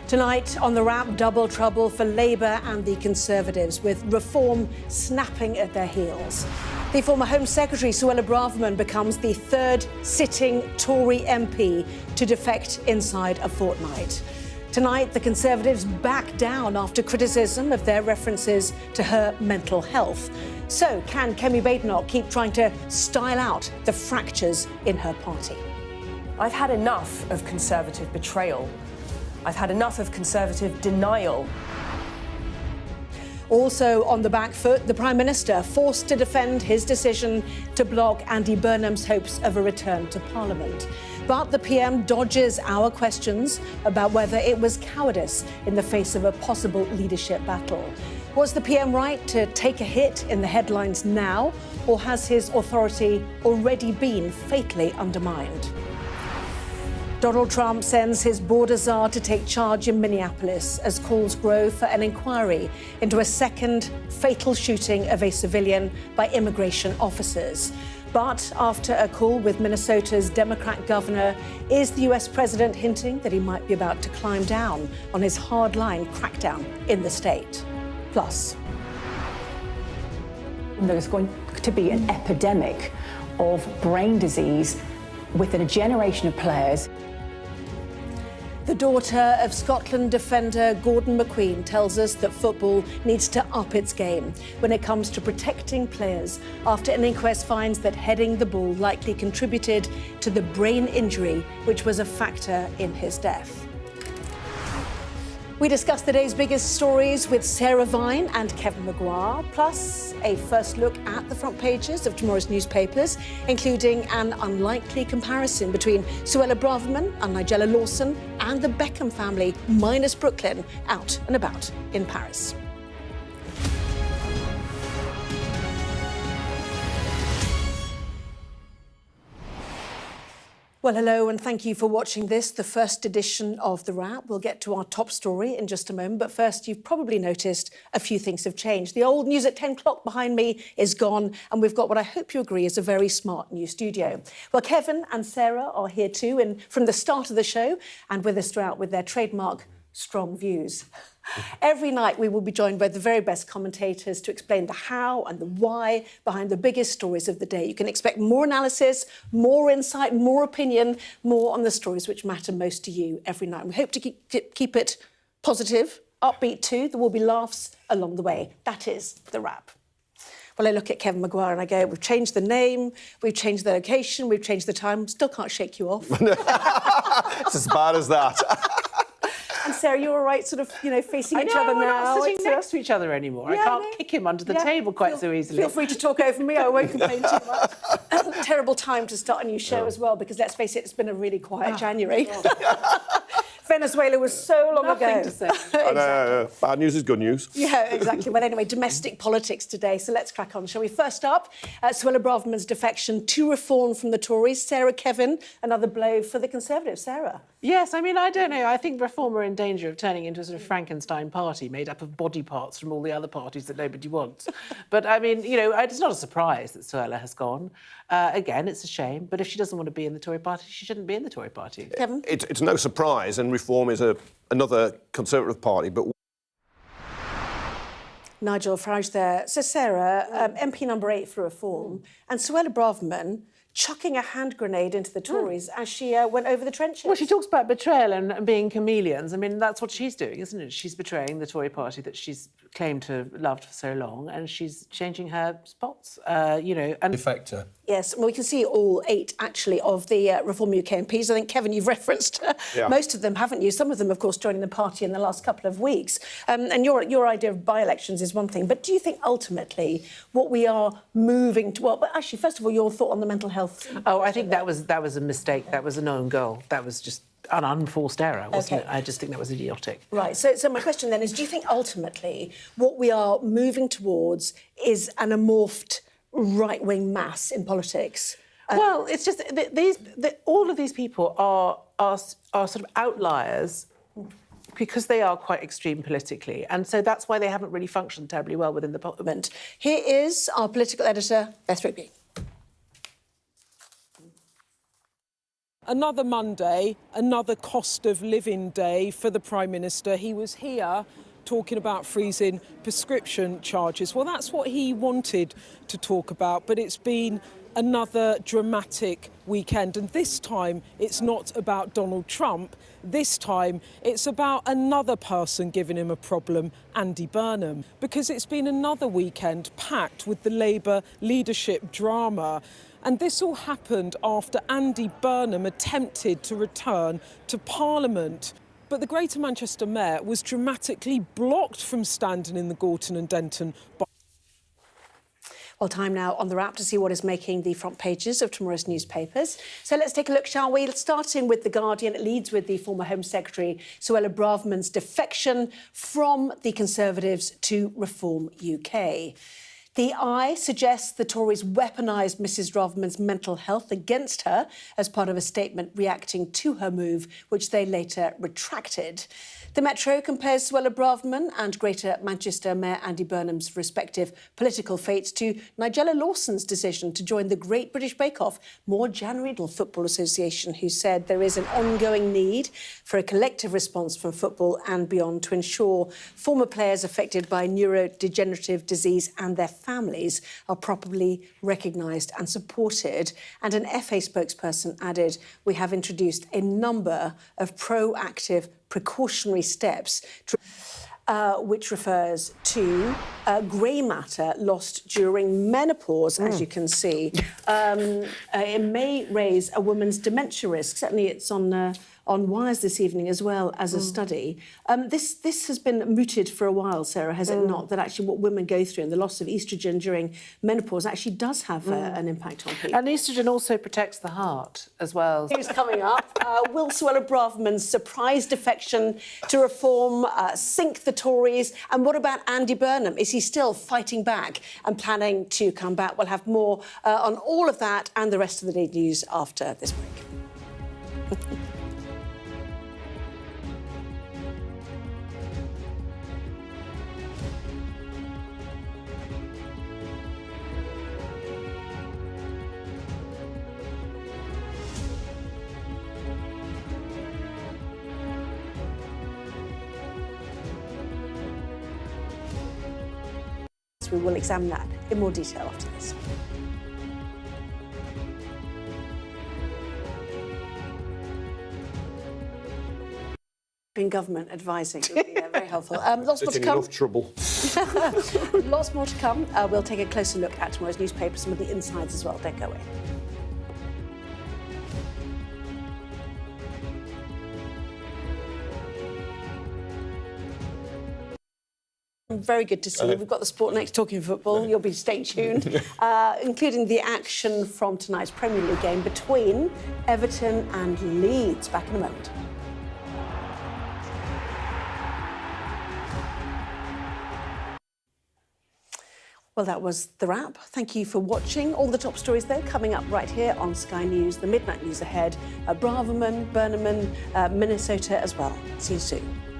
Tonight on The Wrap, double trouble for Labour and the Conservatives, with Reform snapping at their heels. The former Home Secretary, Suella Braverman, becomes the third sitting Tory MP to defect inside a fortnight. Tonight, the Conservatives back down after criticism of their references to her mental health. So, can Kemi Badenoch keep trying to style out the fractures in her party? I've had enough of Conservative betrayal. I've had enough of Conservative denial. Also on the back foot, the Prime Minister forced to defend his decision to block Andy Burnham's hopes of a return to Parliament. But the PM dodges our questions about whether it was cowardice in the face of a possible leadership battle. Was the PM right to take a hit in the headlines now, or has his authority already been fatally undermined? Donald Trump sends his border czar to take charge in Minneapolis as calls grow for an inquiry into a second fatal shooting of a civilian by immigration officers. But after a call with Minnesota's Democrat governor, is the US president hinting that he might be about to climb down on his hardline crackdown in the state? Plus, there's going to be an epidemic of brain disease within a generation of players. the daughter of Scotland defender Gordon McQueen tells us that football needs to up its game when it comes to protecting players after an inquest finds that heading the ball likely contributed to the brain injury which was a factor in his death. We discuss the day's biggest stories with Sarah Vine and Kevin Maguire, plus a first look at the front pages of tomorrow's newspapers, including an unlikely comparison between Suella Braverman and Nigella Lawson and the Beckham family, minus Brooklyn, out and about in Paris. Well, hello, and thank you for watching this, the first edition of The Wrap. We'll get to our top story in just a moment, but first, you've probably noticed a few things have changed. The old News at 10 clock behind me is gone, and we've got what I hope you agree is a very smart new studio. Well, Kevin and Sarah are here too, and from the start of the show, and with us throughout with their trademark strong views. Every night we will be joined by the very best commentators to explain the how and the why behind the biggest stories of the day. You can expect more analysis, more insight, more opinion, more on the stories which matter most to you every night. We hope to keep it positive, upbeat too. There will be laughs along the way. That is The Wrap. Well, I look at Kevin Maguire and I go, we've changed the name, we've changed the location, we've changed the time. Still can't shake you off. It's as bad as that. And Sarah, you're all right, sort of, facing each other now. We're not sitting next to each other anymore. Yeah, I can't kick him under the table quite so easily. Feel free to talk over me. I won't complain too much. Terrible time to start a new show as well, because let's face it, it's been a really quiet January. Venezuela was so long ago. Nothing to say. Exactly. Bad news is good news. Yeah, exactly. Well, anyway, domestic politics today, so let's crack on, shall we? First up, Suella Braverman's defection to Reform from the Tories. Sarah, Kevin, another blow for the Conservatives. Sarah? Yes, I mean, I don't know. I think Reform are in danger of turning into a sort of Frankenstein party made up of body parts from all the other parties that nobody wants. But, I mean, it's not a surprise that Suella has gone. Again, it's a shame, but if she doesn't want to be in the Tory party, she shouldn't be in the Tory party. Kevin? It's no surprise, and Reform is another Conservative party, but... Nigel Farage there. So, Sarah, MP number 8 for Reform, and Suella Braverman chucking a hand grenade into the Tories as she went over the trenches. Well, she talks about betrayal and being chameleons. I mean, that's what she's doing, isn't it? She's betraying the Tory party that she's claimed to have loved for so long, and she's changing her spots, and... Defector. Yes, well, we can see all 8, actually, of the Reform UK MPs. I think, Kevin, you've referenced most of them, haven't you? Some of them, of course, joining the party in the last couple of weeks. And your idea of by-elections is one thing, but do you think, ultimately, what we are moving to... Well, but actually, first of all, your thought on the mental health... Oh, I think that was a mistake. That was an own goal. That was just an unforced error, wasn't it? I just think that was idiotic. Right. So my question then is, do you think ultimately what we are moving towards is an amorphed right-wing mass in politics? Well, it's just all of these people are sort of outliers because they are quite extreme politically, and so that's why they haven't really functioned terribly well within the parliament. Here is our political editor, Beth Rigby. Another Monday, another cost of living day for the Prime Minister. He was here talking about freezing prescription charges. Well, that's what he wanted to talk about, but it's been another dramatic weekend. And this time, it's not about Donald Trump. This time, it's about another person giving him a problem, Andy Burnham, because it's been another weekend packed with the Labour leadership drama. And this all happened after Andy Burnham attempted to return to Parliament. But the Greater Manchester Mayor was dramatically blocked from standing in the Gorton and Denton. Well, time now on The Wrap to see what is making the front pages of tomorrow's newspapers. So let's take a look, shall we? Starting with The Guardian, it leads with the former Home Secretary Suella Braverman's defection from the Conservatives to Reform UK. The Eye suggests the Tories weaponised Mrs Braverman's mental health against her as part of a statement reacting to her move, which they later retracted. The Metro compares Suella Braverman and Greater Manchester Mayor Andy Burnham's respective political fates to Nigella Lawson's decision to join the Great British Bake Off, more Jan Riedel Football Association, who said there is an ongoing need for a collective response from football and beyond to ensure former players affected by neurodegenerative disease and their families are properly recognised and supported. And an FA spokesperson added, we have introduced a number of proactive precautionary steps, which refers to grey matter lost during menopause, as you can see. It may raise a woman's dementia risk. Certainly it's on Wires this evening as well as a study. This has been mooted for a while, Sarah, has it not? That actually what women go through and the loss of oestrogen during menopause actually does have an impact on people. And oestrogen also protects the heart as well. News coming up. Will Suella Braverman's surprise defection to Reform sink the Tories? And what about Andy Burnham? Is he still fighting back and planning to come back? We'll have more on all of that and the rest of the day news after this break. We will examine that in more detail after this. Been government advising would be very helpful. Lots more to come. Enough trouble. Lots more to come. We'll take a closer look at tomorrow's newspaper, some of the insides as well. Don't go away. Very good to see you. We've got the sport next, talking football. You'll be stay tuned, including the action from tonight's Premier League game between Everton and Leeds. Back in a moment. Well, that was The Wrap. Thank you for watching. All the top stories, though, coming up right here on Sky News. The midnight news ahead. Braverman, Burnham, Minnesota as well. See you soon.